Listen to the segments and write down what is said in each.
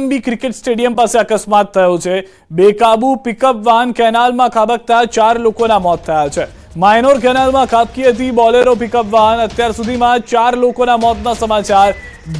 Kotambi cricket stadium પાસે અકસ્માત થયો છે। બેકાબુ પિકઅપ વાન કેનાલમાં ખાબકતા 4 લોકોના મોત થયા છે। માઇનોર કેનાલમાં ખાબકી હતી બોલેરો પિકઅપ વાન। અત્યાર સુધીમાં 4 લોકોના મોતના સમાચાર,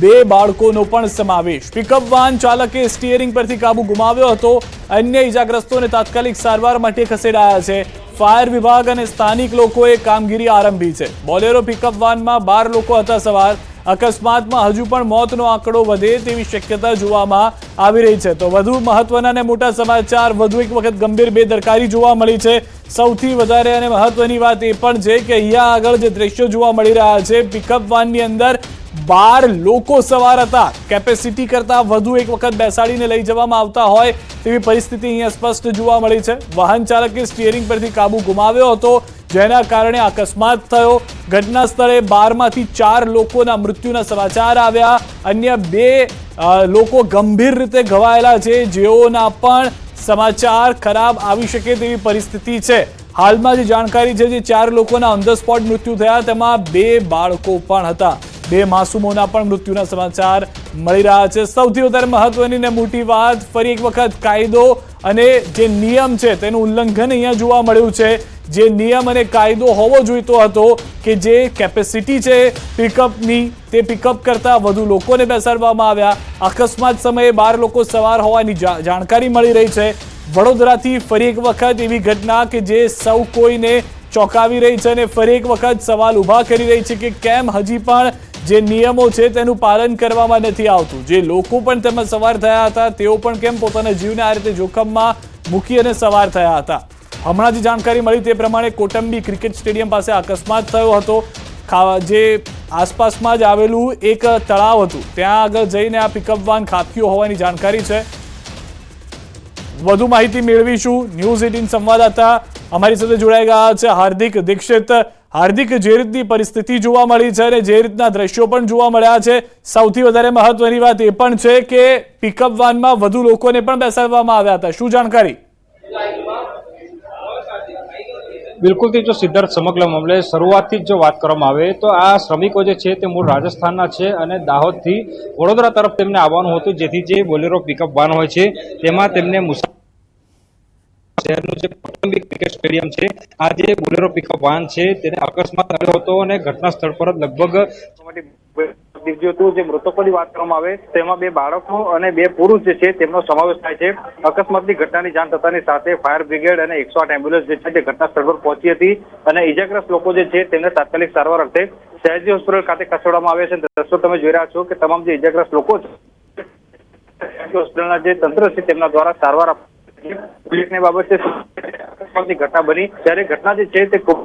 2 બાળકોનો પણ સમાવેશ। પિકઅપ વાન ચાલકે સ્ટીયરિંગ પરથી કાબુ ગુમાવ્યો હતો। અન્ય ઇજાગ્રસ્તોને તાત્કાલિક સારવાર માટે ખસેડાયા છે। ફાયર વિભાગ અને સ્થાનિક લોકોએ કામગીરી આરંભી છે। બોલેરો પિકઅપ વાનમાં 12 લોકો હતા સવાર। અકસ્માતમાં હજુ પણ મોતનો આંકડો વધે તેવી શક્યતા જોવામાં આવી રહી છે। તો વધુ મહત્વના અને મોટા સમાચાર, વધુ એક વખત ગંભીર બેદરકારી જોવા મળી છે। સૌથી વધારે અને મહત્વની વાત એ પણ છે કે અહીંયા આગળ જે દ્રશ્યો જોવા મળી રહ્યા છે, પિકઅપ વાનની અંદર 12 લોકો સવાર હતા। કેપેસિટી કરતા વધુ એક વખત બેસાડીને લઈ જવામાં આવતા હોય તેવી પરિસ્થિતિ અહીંયા સ્પષ્ટ જોવા મળી છે। વાહન ચાલકે સ્ટીયરિંગ પરથી કાબુ ગુમાવ્યો હતો, જેના કારણે અકસ્માત થયો। ઘટના સ્થળે 12 માંથી 4 લોકોના મૃત્યુના સમાચાર આવ્યા। અન્ય 2 લોકો ગંભીર રીતે ઘવાયેલા છે, જેઓના પણ સમાચાર ખરાબ આવી શકે તેવી પરિસ્થિતિ છે। હાલમાં જે જાણકારી છે, જે 4 લોકોના ઓન ધ સ્પોટ મૃત્યુ થયા, તેમાં 2 બાળકો પણ હતા। 2 માસૂમોના પણ મૃત્યુના સમાચાર મળી રહ્યા છે। સૌથી વધારે મહત્વની ને મોટી વાત, ફરી એક વખત કાયદો અને જે નિયમ છે તેનું ઉલ્લંઘન અહીંયા જોવા મળ્યું છે। જે નિયમ અને કાયદો હોવો જોઈતો હતો કે જે કેપેસિટી છે પિકઅપની, તે પિકઅપ કરતા વધુ લોકોને બેસાડવામાં આવ્યા। અકસ્માત સમયે 12 લોકો સવાર હોવાની જાણકારી મળી રહી છે। વડોદરાથી ફરી એક વખત એવી ઘટના કે જે સૌ કોઈને ચોંકાવી રહી છે અને ફરી એક વખત સવાલ ઊભા કરી રહી છે કે કેમ હજી પણ જે નિયમો છે તેનું પાલન કરવામાં નથી આવતું। જે લોકો પણ તેમાં સવાર થયા હતા, તેઓ પણ કેમ પોતાના જીવને આ રીતે જોખમમાં મૂકી અને સવાર થયા હતા। હમણાં જે જાણકારી મળી તે પ્રમાણે કોટંબી ક્રિકેટ સ્ટેડિયમ પાસે અકસ્માત થયો હતો। જે આસપાસમાં જ આવેલું એક તળાવ હતું, ત્યાં આગળ જઈને આ પિકઅપ વાન ખાબક્યું હોવાની જાણકારી છે। વધુ માહિતી મેળવીશું। ન્યૂઝ 18 સંવાદદાતા અમારી સાથે જોડાઈ ગયા છે હાર્દિક દીક્ષિત। હાર્દિક, જે રીતની પરિસ્થિતિ જોવા મળી છે અને જે રીતના દ્રશ્યો પણ જોવા મળ્યા છે, સૌથી વધારે મહત્વની વાત એ પણ છે કે પિકઅપ વાનમાં વધુ લોકોને પણ બેસાડવામાં આવ્યા હતા। શું જાણકારી? બિલકુલથી જો સિદ્ધાર્થ, સમગ્ર મામલે શરૂઆતથી જ જો વાત કરવામાં આવે તો આ શ્રમિકો જે છે તે મૂળ રાજસ્થાનના છે અને દાહોદથી વડોદરા તરફ તેમને આવવાનું હતું, જેથી જે બોલેરો પિકઅપ વાન હોય છે તેમાં તેમને શહેરનું જે કોટંબી ક્રિકેટ સ્ટેડિયમ છે, આ જે બોલેરો પિકઅપ વાન છે તેને અકસ્માત થયો હતો અને ઘટના સ્થળ પર જ લગભગ જે મૃતકોની વાત કરવામાં આવે તેમાં 2 બાળકો અને 2 પુરુષ જે છે તેમનો સમાવેશ થાય છે। અકસ્માતની ઘટનાની જાણ થતાની સાથે ફાયર બ્રિગેડ અને 108 એમ્બ્યુલન્સ જે છે તે ઘટના સ્થળ પર પહોંચી હતી અને ઇજાગ્રસ્ત લોકો જે છે તેમને તાત્કાલિક સારવાર અર્થે સયાજી હોસ્પિટલ ખાતે ખસેડવામાં આવ્યા છે। દ્રશ્યો તમે જોઈ રહ્યા છો કે તમામ જે ઇજાગ્રસ્ત લોકો છે હોસ્પિટલના જે તંત્ર છે તેમના દ્વારા સારવાર પોલીસની બાબત છે। અકસ્માતની ઘટના બની ત્યારે ઘટના જે છે તે ખૂબ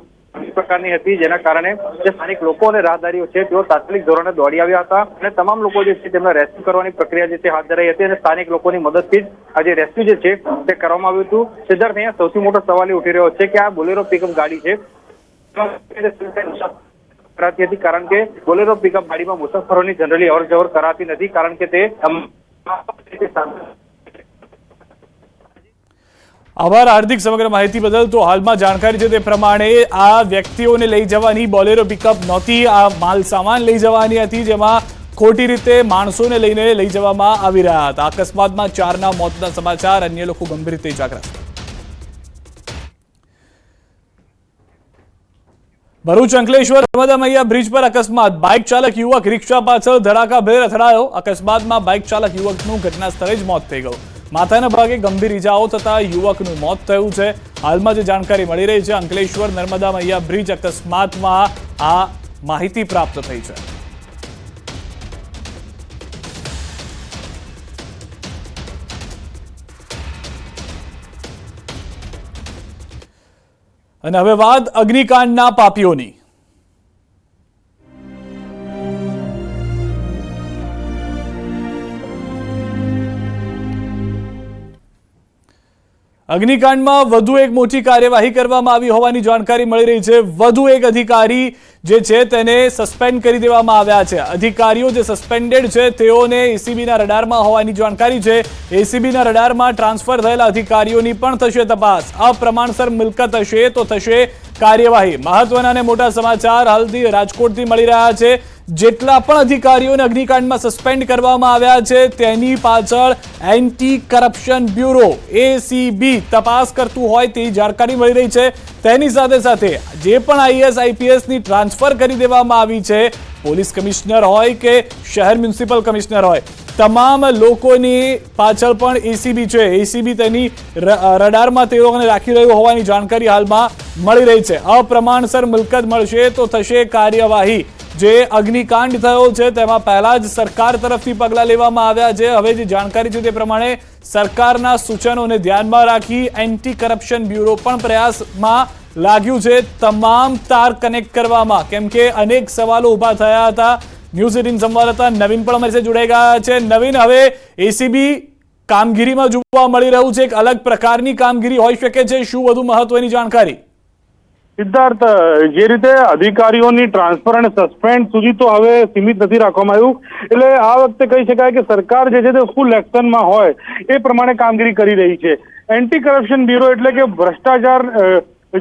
પ્રકારની હતી, જેના કારણે જે સ્થાનિક લોકો અને રાહદારીઓ છે તેઓ તાત્કાલિક ધોરણે દોડી આવ્યા હતા અને તમામ લોકો જે છે તેમને રેસ્ક્યુ કરવાની પ્રક્રિયા જે છે હાથ ધરાઈ હતી અને સ્થાનિક લોકોની મદદથી જ આ જે રેસ્ક્યુ જે છે તે કરવામાં આવ્યું હતું। સિદ્ધાર્થ, અહીંયા સૌથી મોટો સવાલ એ ઉઠી રહ્યો છે કે આ બોલેરો પિકઅપ ગાડી છે કરાતી હતી, કારણ કે બોલેરો પિકઅપ ગાડીમાં મુસાફરોની જનરલી અવર જવર કરાતી નથી, કારણ કે તે આભાર હાર્દિક સમગ્ર માહિતી બદલ। તો હાલમાં જાણકારી છે તે પ્રમાણે આ વ્યક્તિઓને લઈ જવાની બોલેરો પિકઅપ નહોતી, આ માલ સામાન લઈ જવાની હતી, જેમાં ખોટી રીતે માણસોને લઈને લઈ જવામાં આવી રહ્યા હતા। અકસ્માતમાં 4ના મોતના સમાચાર, અન્ય લોકો ગંભીર રીતે ઇજાગ્રસ્ત। ભરૂચ અંકલેશ્વર નર્મદા મૈયા બ્રિજ પર અકસ્માત, બાઇક ચાલક યુવક રિક્ષા પાછળ ધડાકાભેર અથડાયો। અકસ્માતમાં બાઇક ચાલક યુવકનું ઘટના સ્થળે જ મોત થઈ ગયું। માથાના ભાગે ગંભીર ઇજાઓ થતા યુવકનું મોત થયું છે। હાલમાં જે જાણકારી મળી રહી છે, અંકલેશ્વર નર્મદા મૈયા બ્રિજ અકસ્માતમાં આ માહિતી પ્રાપ્ત થઈ છે। અને હવે વાત અગ્નિકાંડના પાપીઓની। અગ્નિકાંડમાં વધુ એક મોટી કાર્યવાહી કરવામાં આવી હોવાની જાણકારી મળી રહી છે। વધુ એક અધિકારી જે છે તેને સસ્પેન્ડ કરી દેવામાં આવ્યા છે। અધિકારીઓ જે સસ્પેન્ડેડ છે તેઓને એસીબીના રડારમાં હોવાની જાણકારી છે। એસીબીના રડારમાં ટ્રાન્સફર થયેલા અધિકારીઓની પણ થશે તપાસ। અપ્રમાણસર મિલકત હશે તો થશે કાર્યવાહી। મહત્વના અને મોટા સમાચાર હાલથી રાજકોટથી મળી રહ્યા છે। જેટલા પણ અધિકારીઓને અગ્નિકાંડમાં સસ્પેન્ડ કરવામાં આવ્યા છે તેની પાછળ એન્ટી કરપ્શન બ્યુરો એસીબી તપાસ કરતું હોય તેવી જાણકારી મળી રહી છે। તેની સાથે સાથે જે પણ આઈએએસ આઈપીએસની ટ્રાન્સફર કરી દેવામાં આવી છે, પોલીસ કમિશનર હોય કે શહેર મ્યુનિસિપલ કમિશનર હોય, તમામ લોકોની પાછળ પણ એસીબી છે। એસીબી તેની રડારમાં તે લોકોને રાખી રહ્યું હોવાની જાણકારી હાલમાં મળી રહી છે। અપ્રમાણસર મિલકત મળશે તો થશે કાર્યવાહી। જે અગ્નિકાંડ થયો છે તેમાં પહેલા જ સરકાર તરફથી પગલાં લેવામાં આવ્યા છે। હવે જે જાણકારી છે તે પ્રમાણે સરકારના સૂચનોને ધ્યાનમાં રાખી એન્ટી કરપ્શન બ્યુરો પણ પ્રયાસમાં લાગ્યું છે તમામ તાર કનેક્ટ કરવામાં, કેમ કે અનેક સવાલો ઊભા થયા હતા। ન્યૂઝ 18 સંવાદદાતા નવીન પણ અમારી સાથે જોડાઈ ગયા છે। નવીન, હવે એસીબી કામગીરીમાં જોવા મળી રહ્યું છે, એક અલગ પ્રકારની કામગીરી હોઈ શકે છે, શું વધુ મહત્વની જાણકારી? સિદ્ધાર્થ, જે રીતે અધિકારીઓની ટ્રાન્સફર અને સસ્પેન્ડ સુધી તો હવે સીમિત નથી રાખવામાં આવ્યું, એટલે આ વખતે કહી શકાય કે સરકાર જે છે તે ફૂલ એક્શનમાં હોય એ પ્રમાણે કામગીરી કરી રહી છે। એન્ટી કરપ્શન બ્યુરો એટલે કે ભ્રષ્ટાચાર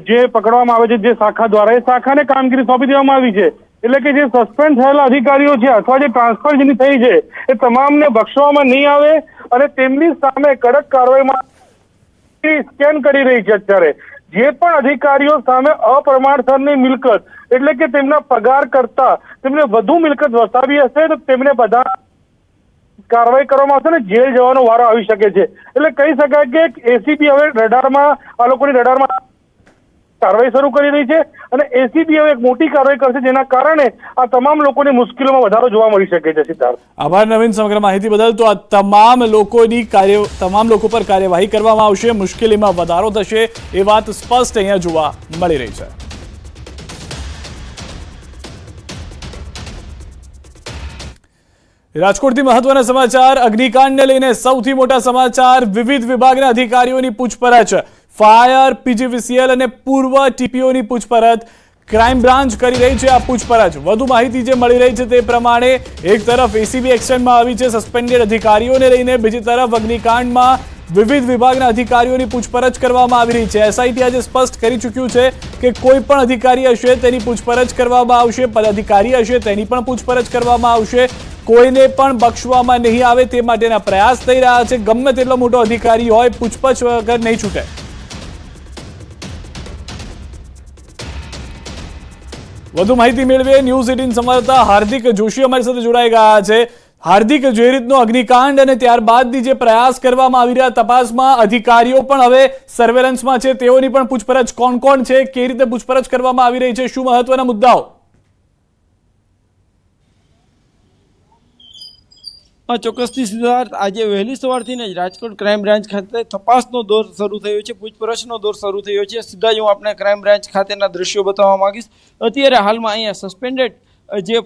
જે પકડવામાં આવે છે જે શાખા દ્વારા, એ શાખાને કામગીરી સોંપી દેવામાં આવી છે। એટલે કે જે સસ્પેન્ડ થયેલા અધિકારીઓ છે અથવા જે ટ્રાન્સફર જેની થઈ છે એ તમામને બક્ષવામાં નહીં આવે અને તેમની સામે કડક કાર્યવાહીમાં સ્કેન કરી રહી છે। અત્યારે જે પણ અધિકારીઓ સામે અપ્રમાણસરની મિલકત એટલે કે તેમના પગાર કરતા તેમને વધુ મિલકત વસાવી હશે તો તેમને બધા કાર્યવાહી કરવામાં આવશે ને જેલ જવાનો વારો આવી શકે છે। એટલે કહી શકાય કે એસીબી હવે રડારમાં, આ લોકોની રડારમાં કાર્યવાહી શરૂ કરી રહી છે અને એસીબી હવે એક મોટી કાર્યવાહી કરશે, જેના કારણે આ તમામ લોકોની મુશ્કેલીમાં વધારો જોવા મળી શકે છે। સિદ્ધાર્થ, આભાર નવીન સમગ્ર માહિતી બદલ। તો આ તમામ લોકો પર કાર્યવાહી કરવામાં આવશે, મુશ્કેલીમાં વધારો થશે એ વાત સ્પષ્ટ અહીંયા જોવા મળી રહી છે। રાજકોટથી મહત્વના સમાચાર, અગ્નિકાંડને લઈને સૌથી મોટા સમાચાર। વિવિધ વિભાગના અધિકારીઓની પૂછપરછ, ફાયર, પીજીવીસીએલ અને પૂર્વ ટીપીઓની પૂછપરછ ક્રાઇમ બ્રાન્ચ કરી રહી છે। આ પૂછપરછ વધુ માહિતી જે મળી રહી છે તે પ્રમાણે એક તરફ એસીબી એક્શનમાં આવી છે સસ્પેન્ડેડ અધિકારીઓને લઈને, બીજી તરફ અગ્નિકાંડમાં વિવિધ વિભાગના અધિકારીઓની પૂછપરછ કરવામાં આવી રહી છે। એસઆઈટી આજે સ્પષ્ટ કરી ચૂક્યું છે કે કોઈ પણ અધિકારી હશે તેની પૂછપરછ કરવામાં આવશે, પદાધિકારી હશે તેની પણ પૂછપરછ કરવામાં આવશે, કોઈને પણ બક્ષવામાં નહીં આવે તે માટેના પ્રયાસ થઈ રહ્યા છે। ગમે તેટલો મોટો અધિકારી હોય, પૂછપરછ વગર નહીં છૂટે। વધુ માહિતી મેળવીએ ન્યૂઝ 18 સંવાદદાતા હાર્દિક જોશી અમારી સાથે જોડાઈ ગયા છે। હાર્દિક, જે રીતનો અગ્નિકાંડ અને ત્યારબાદની જે પ્રયાસ કરવામાં આવી રહ્યા તપાસમાં, અધિકારીઓ પણ હવે સર્વેલન્સમાં છે, તેઓની પણ પૂછપરછ કોણ કોણ છે, કેવી રીતે પૂછપરછ કરવામાં આવી રહી છે, શું મહત્વના મુદ્દાઓ? ચોક્કસથી સિદ્ધાર્થ, આજે વહેલી સવારથી જ રાજકોટ ક્રાઇમ બ્રાન્ચ ખાતે તપાસનો દોર શરૂ થયો છે, પૂછપરછનો દોર શરૂ થયો છે। સીધા જ હું આપણે ક્રાઇમ બ્રાન્ચ ખાતેના દ્રશ્યો બતાવવા માંગીશ। અત્યારે હાલમાં અહીંયા સસ્પેન્ડેડ જે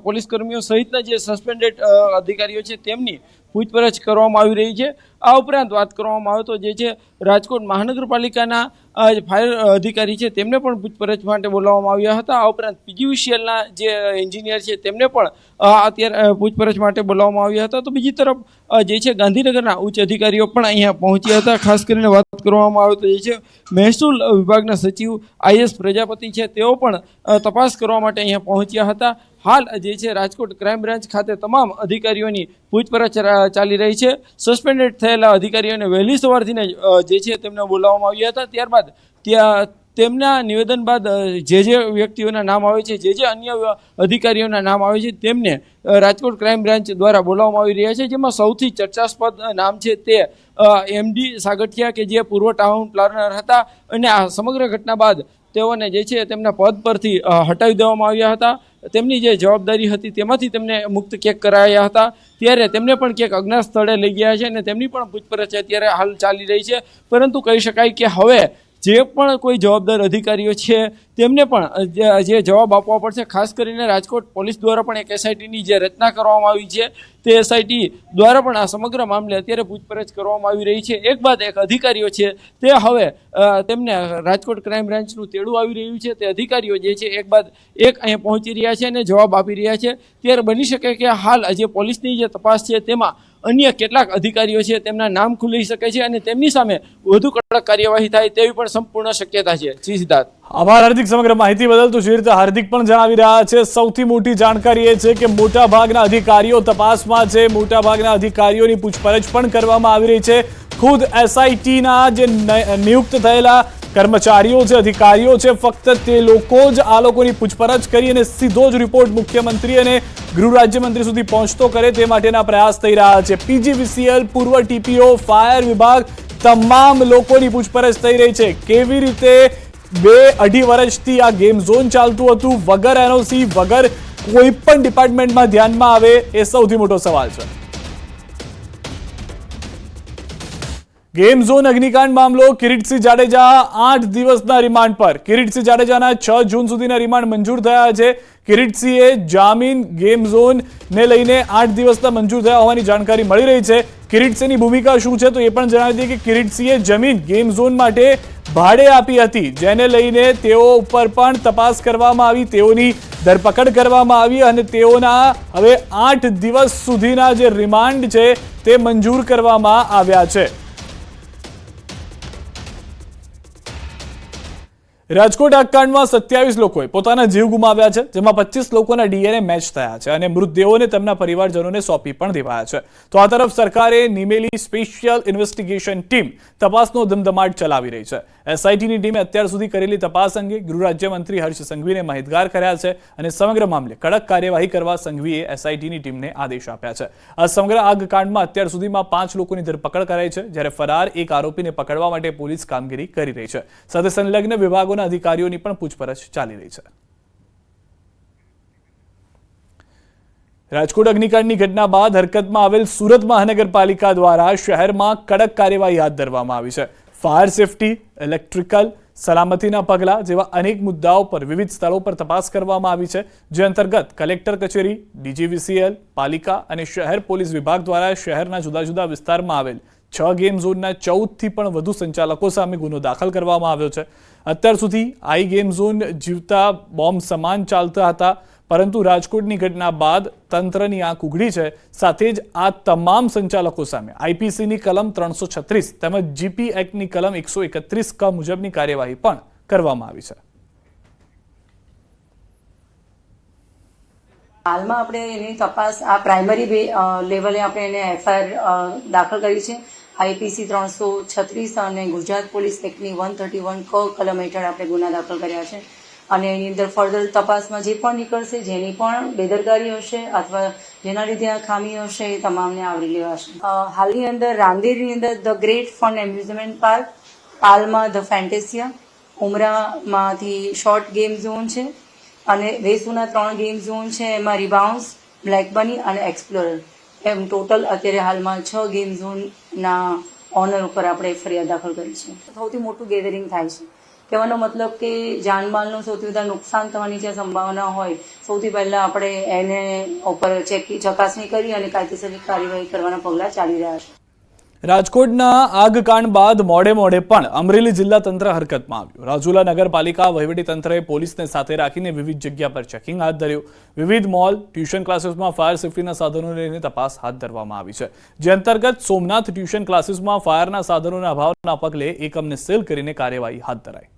પોલીસ કર્મીઓ સહિતના જે સસ્પેન્ડેડ અધિકારીઓ છે તેમની પૂછપરછ કરવામાં આવી રહી છે। આ ઉપરાંત વાત કરવામાં આવે તો જે છે રાજકોટ મહાનગરપાલિકાના ફાયર અધિકારી છે તેમને પણ પૂછપરછ માટે બોલાવવામાં આવ્યા હતા। આ ઉપરાંત પીજીવીસીએલના જે એન્જિનિયર છે તેમને પણ અત્યારે પૂછપરછ માટે બોલાવવામાં આવ્યા હતા। તો બીજી તરફ જે છે ગાંધીનગરના ઉચ્ચ અધિકારીઓ પણ અહીંયા પહોંચ્યા હતા। ખાસ કરીને વાત કરવામાં આવે તો જે છે મહેસૂલ વિભાગના સચિવ આઈએસ પ્રજાપતિ છે તેઓ પણ તપાસ કરવા માટે અહીંયા પહોંચ્યા હતા। હાલ જે છે રાજકોટ ક્રાઇમ બ્રાન્ચ ખાતે તમામ અધિકારીઓની પૂછપરછ ચાલી રહી છે। સસ્પેન્ડેડ થયેલા અધિકારીઓને વહેલી સવારથી જે છે તેમને બોલાવવામાં આવ્યા હતા। ત્યારબાદ તેમના નિવેદન બાદ જે વ્યક્તિઓના નામ આવે છે, જે અન્ય અધિકારીઓના નામ આવે છે તેમને રાજકોટ ક્રાઇમ બ્રાન્ચ દ્વારા બોલાવવામાં આવી રહ્યા છે। જેમાં સૌથી ચર્ચાસ્પદ નામ છે તે એમડી સાગઠિયા કે જે પૂર્વ ટાઉન પ્લાનર હતા અને આ સમગ્ર ઘટના બાદ તેઓને જે છે તેમના પદ પરથી હટાવી દેવામાં આવ્યા હતા। તેમની જે જવાબદારી હતી તેમાંથી તેમને મુક્ત ક્યાંક કરાયા હતા, ત્યારે તેમને પણ ક્યાંક અજ્ઞાત સ્થળે લઈ ગયા છે અને તેમની પણ પૂછપરછ અત્યારે હાલ ચાલી રહી છે। પરંતુ કહી શકાય કે હવે જે પણ કોઈ જવાબદાર અધિકારીઓ છે તેમને પણ જે જવાબ આપવા પડશે. ખાસ કરીને રાજકોટ પોલીસ દ્વારા પણ એક એસઆઈટીની જે રચના કરવામાં આવી છે તે એસઆઈટી દ્વારા પણ આ સમગ્ર મામલે અત્યારે પૂછપરછ કરવામાં આવી રહી છે. એક બાદ એક અધિકારીઓ છે તે હવે તેમને રાજકોટ ક્રાઇમ બ્રાન્ચનું તેડું આવી રહ્યું છે. તે અધિકારીઓ જે છે એક બાદ એક અહીંયા પહોંચી રહ્યા છે અને જવાબ આપી રહ્યા છે. ત્યારે બની શકે કે હાલ જે પોલીસની જે તપાસ છે તેમાં અન્ય કેટલાક અધિકારીઓ છે તેમના નામ ખુલી શકે છે અને તેમની સામે વધુ કડક કાર્યવાહી થાય તેવી પણ સંપૂર્ણ શક્યતા છે. જી સિદ્ધાર્થ. આભાર હાર્દિક, સમગ્ર માહિતી બદલ. તો જે રીતે હાર્દિક પણ જણાવી રહ્યા છે, સૌથી મોટી જાણકારી એ છે કે મોટા ભાગના અધિકારીઓ તપાસમાં છે, મોટા ભાગના અધિકારીઓની પૂછપરછ પણ કરવામાં આવી રહી છે. ખુદ એસઆઈટીના જે નિયુક્ત થયેલા કર્મચારીઓ છે, અધિકારીઓ છે, ફક્ત તે લોકો જ આ લોકોની પૂછપરછ કરી અને સીધો જ રિપોર્ટ મુખ્યમંત્રી અને ગૃહ રાજ્યમંત્રી સુધી પહોંચતો કરે તે માટેના પ્રયાસ થઈ રહ્યા છે. પીજીવીસીએલ, પૂર્વ ટીપીઓ, ફાયર વિભાગ, તમામ લોકોની પૂછપરછ થઈ રહી છે. કેવી રીતે 2-2.5 વર્ષથી આ ગેમ ઝોન ચાલતું હતું વગર એનઓસી, વગર કોઈ પણ ડિપાર્ટમેન્ટમાં ધ્યાનમાં આવે, એ સૌથી મોટો સવાલ છે. ગેમ ઝોન અગ્નિકાંડ મામલો, કિરીટસિંહ જાડેજા 8 દિવસના રિમાન્ડ પર. કિરીટસિંહ જાડેજાના 6 જૂન સુધીના રિમાન્ડ મંજૂર થયા છે. કિરીટસિંહે જામીન ગેમ ઝોનને લઈને 8 દિવસના મંજૂર થયા હોવાની જાણકારી મળી રહી છે. કિરીટસિંહની ભૂમિકા શું છે તો એ પણ જણાવી દઈએ કે કિરીટસિંહે જમીન ગેમ ઝોન માટે ભાડે આપી હતી, જેને લઈને તેઓ ઉપર પણ તપાસ કરવામાં આવી, તેઓની ધરપકડ કરવામાં આવી અને તેઓના હવે 8 દિવસ સુધીના જે રિમાન્ડ છે તે મંજૂર કરવામાં આવ્યા છે. રાજકોટ આગકાંડમાં 27 લોકોએ પોતાના જીવ ગુમાવ્યા છે, જેમાં 25 લોકોના ડીએનએ મેચ થયા છે અને મૃતદેહોને તેમના પરિવારજનોને સોંપી પણ દેવાયા છે. તો આ તરફ સરકારે નિમેલી સ્પેશિયલ ઇન્વેસ્ટિગેશન ટીમ તપાસનો ધમધમાટ ચલાવી રહી છે. એસઆઈટીની ટીમે અત્યાર સુધી કરેલી તપાસ અંગે ગૃહ રાજ્યમંત્રી હર્ષ સંઘવીને માહિતગાર કર્યા છે અને સમગ્ર મામલે કડક કાર્યવાહી કરવા સંઘવીએ એસઆઈટીની ટીમને આદેશ આપ્યા છે. આ સમગ્ર આગકાંડમાં અત્યાર સુધીમાં 5 લોકોની ધરપકડ કરાઈ છે, જ્યારે ફરાર એક આરોપીને પકડવા માટે પોલીસ કામગીરી કરી રહી છે. સાથે સંલગ્ન વિભાગોના અધિકારીઓની પણ પૂછપરછ ચાલી રહી છે. રાજકોટ અગ્નિકાંડની ઘટના બાદ હરકતમાં આવેલ સુરત મહાનગરપાલિકા દ્વારા શહેરમાં કડક કાર્યવાહી હાથ ધરવામાં આવી છે. ફાયર સેફટી, ઇલેક્ટ્રિકલ, સલામતીના પગલાં જેવા અનેક મુદ્દાઓ પર વિવિધ સ્થળો પર તપાસ કરવામાં આવી છે, જે અંતર્ગત કલેક્ટર કચેરી, ડીજીવીસીએલ, પાલિકા અને શહેર પોલીસ વિભાગ દ્વારા શહેરના જુદા જુદા વિસ્તારમાં આવેલ 6 ગેમ ઝોનના 14થી પણ વધુ સંચાલકો સામે ગુનો દાખલ કરવામાં આવ્યો છે. અત્યાર સુધી આ ગેમ ઝોન જીવતા બોમ્બ સમાન ચાલતા હતા, પરંતુ રાજકોટની ઘટના બાદ તંત્રની આંખ ઉઘડી છે. સાથે જ આ તમામ સંચાલકો સામે આઈપીસીની કલમ 336 તેમજ જીપી એક્ટની કલમ 131 ક મુજબની કાર્યવાહી પણ કરવામાં આવી છે. હાલમાં આપણે એની તપાસ આ પ્રાઇમરી લેવલે આપણે એને એફઆઈઆર દાખલ કરી છે. આઈપીસી 336 અને ગુજરાત પોલીસ એક્ટની 131 ક કલમ હેઠળ આપણે ગુના દાખલ કર્યા છે અને એની અંદર ફર્ધર તપાસમાં જે પણ નીકળશે, જેની પણ બેદરકારી હશે અથવા જેના લીધે આ ખામી હશે, એ તમામને આવરી લેવાશે. હાલની અંદર રાંદેરની અંદર the great fun amusement park, પાલમાં ધ ફેન્ટેસિયા, ઉમરામાંથી શોર્ટ ગેમ ઝોન છે અને વેસુના 3 ગેમ ઝોન છે. એમાં રિબાઉન્સ, બ્લેક બની અને એક્સપ્લોરર, એમ ટોટલ અત્યારે હાલમાં 6 ગેમ ઝોનના ઓનર ઉપર આપણે ફરિયાદ દાખલ કરી છે. સૌથી મોટું ગેધરિંગ થાય છે. કહેવાનો મતલબ કે જાનમાલનું સૌથી વધારે નુકસાન થવાની જે સંભાવના હોય, સૌથી પહેલા આપણે એને ઉપર ચકાસણી કરી અને કાયદેસરની કાર્યવાહી કરવાના પગલાં ચાલી રહ્યા છે. રાજકોટના આગકાંડ બાદ મોડે પણ અમરેલી જિલ્લા તંત્ર હરકતમાં આવ્યું. રાજુલા નગરપાલિકા વહીવટીતંત્રએ પોલીસને સાથે રાખીને વિવિધ જગ્યા પર ચેકિંગ હાથ ધર્યું. વિવિધ મોલ, ટ્યુશન ક્લાસીસમાં ફાયર સેફટીના સાધનોને લઈને તપાસ હાથ ધરવામાં આવી છે, જે અંતર્ગત સોમનાથ ટ્યુશન ક્લાસીસમાં ફાયરના સાધનોના અભાવના પગલે એકમને સીલ કરીને કાર્યવાહી હાથ ધરાઈ.